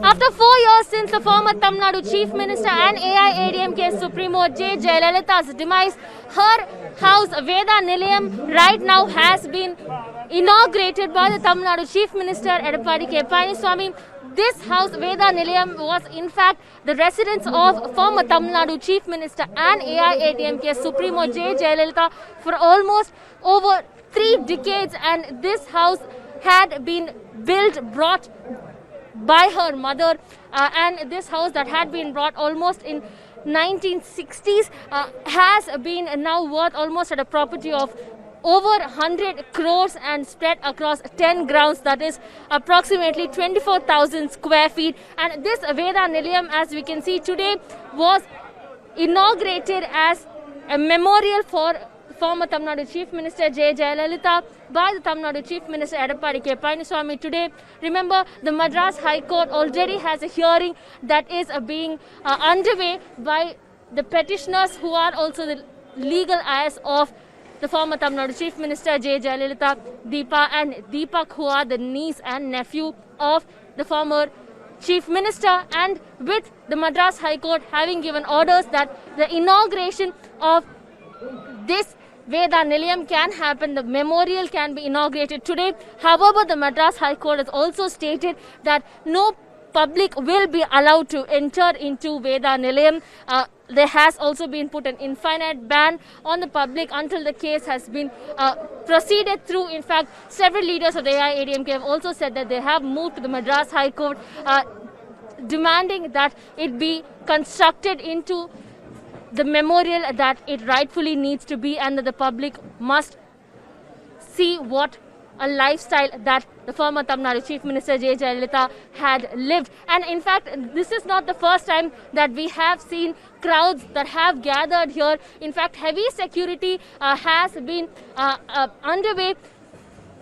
After 4 years since the former Tamil Nadu Chief Minister and AIADMK Supremo Jayalalitha's demise, her house Veda Nilayam right now has been inaugurated by the Tamil Nadu Chief Minister Edappadi K. Palaniswamy. This house, Veda Nilayam, was in fact the residence of former Tamil Nadu Chief Minister and AIADMK Supremo Jayalalithaa for almost over 3 decades, and this house had been brought by her mother, and this house that had been brought almost in 1960s has been now worth almost at a property of over 100 crores and spread across 10 grounds, that is approximately 24,000 square feet. And this Veda Nilayam, as we can see today, was inaugurated as a memorial for former Tamil Nadu Chief Minister Jayalalithaa by the Tamil Nadu Chief Minister Edappadi K. Palaniswamy today. Remember, the Madras High Court already has a hearing that is being underway by the petitioners, who are also the legal heirs of the former Tamil Nadu Chief Minister Jayalalithaa, Deepa and Deepak, who are the niece and nephew of the former Chief Minister, and with the Madras High Court having given orders that the inauguration of this Veda Nilayam can happen, the memorial can be inaugurated today. However, the Madras High Court has also stated that no public will be allowed to enter into Veda Nilayam. There has also been put an infinite ban on the public until the case has been proceeded through. In fact, several leaders of the AIADMK have also said that they have moved to the Madras High Court demanding that it be constructed into the memorial that it rightfully needs to be, and that the public must see what a lifestyle that the former Tamil Nadu Chief Minister Jayalalithaa had lived. And in fact, this is not the first time that we have seen crowds that have gathered here. In fact, heavy security has been underway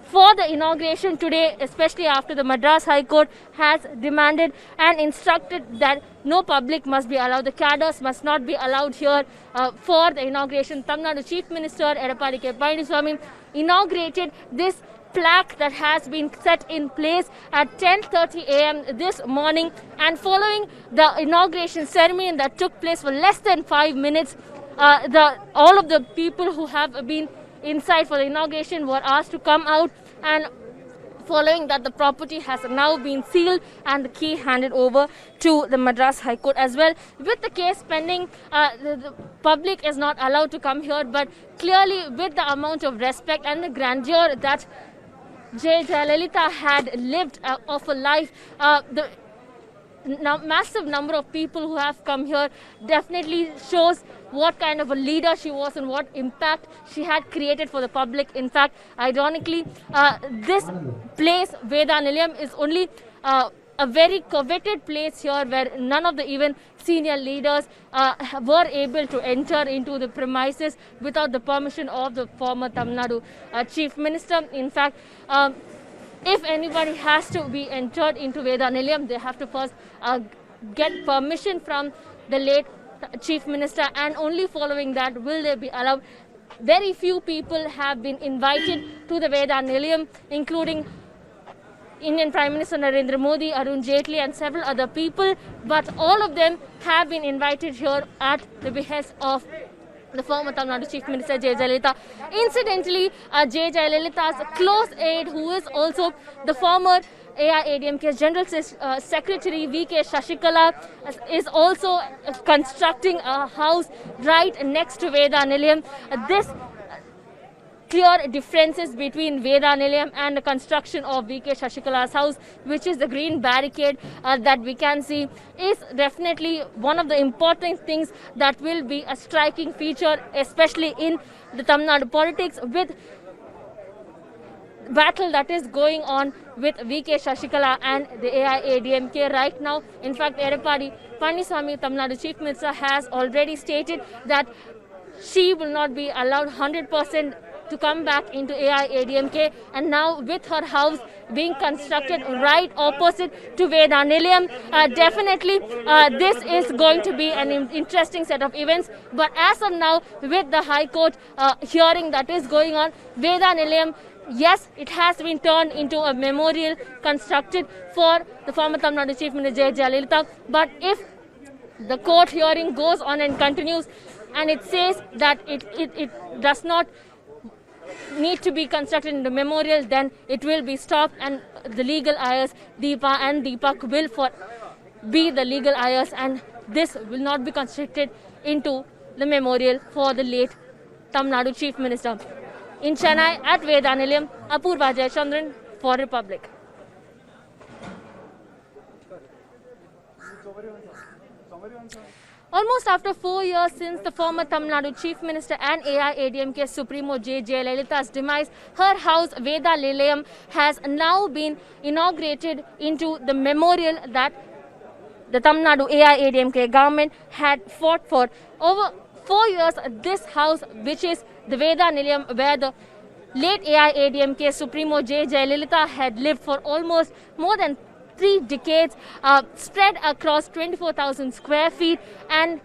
for the inauguration today, especially after the Madras High Court has demanded and instructed that no public must be allowed. The cadres must not be allowed here for the inauguration. Tamil Nadu Chief Minister Edappadi K. Palaniswamy inaugurated this plaque that has been set in place at 10:30 a.m. this morning, and following the inauguration ceremony that took place for less than 5 minutes, all of the people who have been inside for the inauguration were asked to come out, and following that, the property has now been sealed and the key handed over to the Madras High Court as well. With the case pending, the public is not allowed to come here, but clearly with the amount of respect and the grandeur that Jayalalithaa had lived of a life, the massive number of people who have come here definitely shows what kind of a leader she was and what impact she had created for the public. In fact, ironically, this place, Veda Nilayam, is only a very coveted place here, where none of the even senior leaders were able to enter into the premises without the permission of the former Tamil Nadu Chief Minister. In fact, if anybody has to be entered into Veda Nilayam, they have to first get permission from the late Chief Minister, and only following that will they be allowed. Very few people have been invited to the Veda Nilayam, including Indian Prime Minister Narendra Modi, Arun Jaitley and several other people, but all of them have been invited here at the behest of the former Tamil Nadu Chief Minister Jayalalithaa. Incidentally, Jayalalitha's close aide, who is also the former AIADMK General Secretary V.K. Shashikala, is also constructing a house right next to Veda Nilayam. This clear differences between Veda Nilayam and the construction of V.K. Shashikala's house, which is the green barricade that we can see, is definitely one of the important things that will be a striking feature, especially in the Tamil Nadu politics, with battle that is going on with V.K. Shashikala and the AIADMK right now. In fact, Edappadi Palaniswamy, Tamil Nadu Chief Minister, has already stated that she will not be allowed 100% to come back into AIADMK, and now with her house being constructed right opposite to Veda Nilayam, definitely this is going to be an interesting set of events. But as of now, with the High Court hearing that is going on, Veda Nilayam yes, it has been turned into a memorial constructed for the former Tamil Nadu Chief Minister Jayalalithaa. But if the court hearing goes on and continues and it says that it does not need to be constructed in the memorial, then it will be stopped, and the legal heirs Deepa and Deepak will be the legal heirs, and this will not be constructed into the memorial for the late Tamil Nadu Chief Minister. In Chennai at Veda Nilayam, Apurva Jayachandran for Republic. Almost after 4 years since the former Tamil Nadu Chief Minister and AIADMK Supremo Jayalalitha's demise, her house Veda Nilayam has now been inaugurated into the memorial that the Tamil Nadu AIADMK government had fought for. Over 4 years, this house, which is the Veda Nilayam, where the late AIADMK Supremo Jayalalithaa had lived for almost more than 3 decades, spread across 24,000 square feet and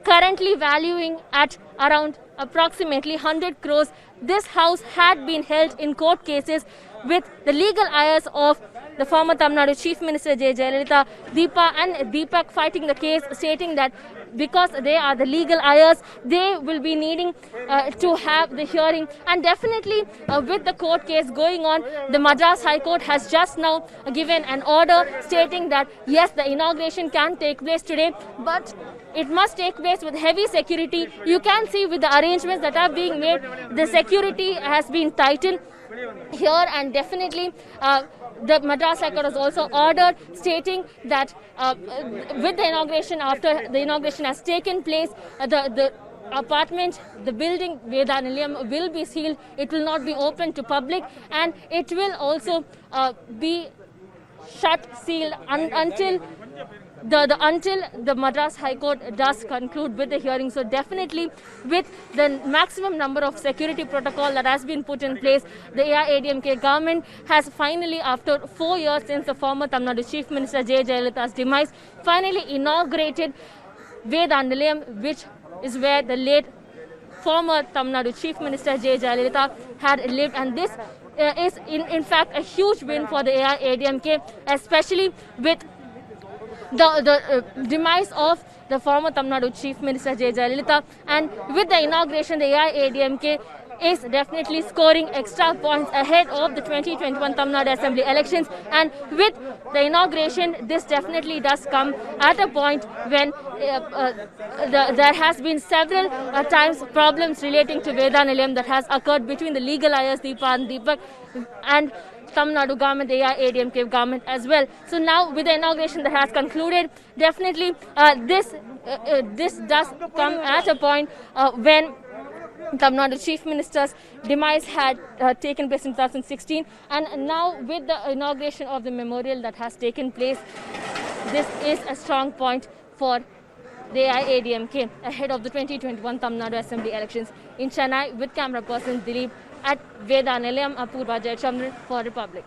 currently valuing at around approximately 100 crores. This house had been held in court cases with the legal heirs of the former Tamil Nadu Chief Minister Jayalalithaa, Deepa and Deepak, fighting the case, stating that because they are the legal heirs, they will be needing to have the hearing. And definitely with the court case going on, the Madras High Court has just now given an order stating that yes, the inauguration can take place today, but it must take place with heavy security. You can see with the arrangements that are being made, the security has been tightened here, and definitely the Madras High Court has also ordered, stating that with the inauguration, after the inauguration has taken place, the apartment, the building Veda Nilayam will be sealed. It will not be open to public, and it will also be shut, sealed until the Madras High Court does conclude with the hearing. So definitely with the maximum number of security protocol that has been put in place, the AIADMK government has finally, after 4 years since the former Tamil Nadu Chief Minister Jayalalitha's demise, finally inaugurated Veda Nilayam, which is where the late former Tamil Nadu Chief Minister Jayalalithaa had lived. And this is in fact a huge win for the AIADMK, especially with the demise of the former Tamil Nadu Chief Minister Jayalalithaa, and with the inauguration, the AIADMK is definitely scoring extra points ahead of the 2021 Tamil Nadu Assembly elections. And with the inauguration, this definitely does come at a point when there has been several times problems relating to Veda Nilayam that has occurred between the legal heirs Deepa and Deepak and Tamil Nadu government, the AIADMK government as well. So now with the inauguration that has concluded, definitely this does come at a point when Tamil Nadu Chief Minister's demise had taken place in 2016, and now with the inauguration of the memorial that has taken place, this is a strong point for the AIADMK ahead of the 2021 Tamil Nadu Assembly elections. In Chennai, with camera person Dilip at Veda Nilayam, Apurva Jayachandran for Republic.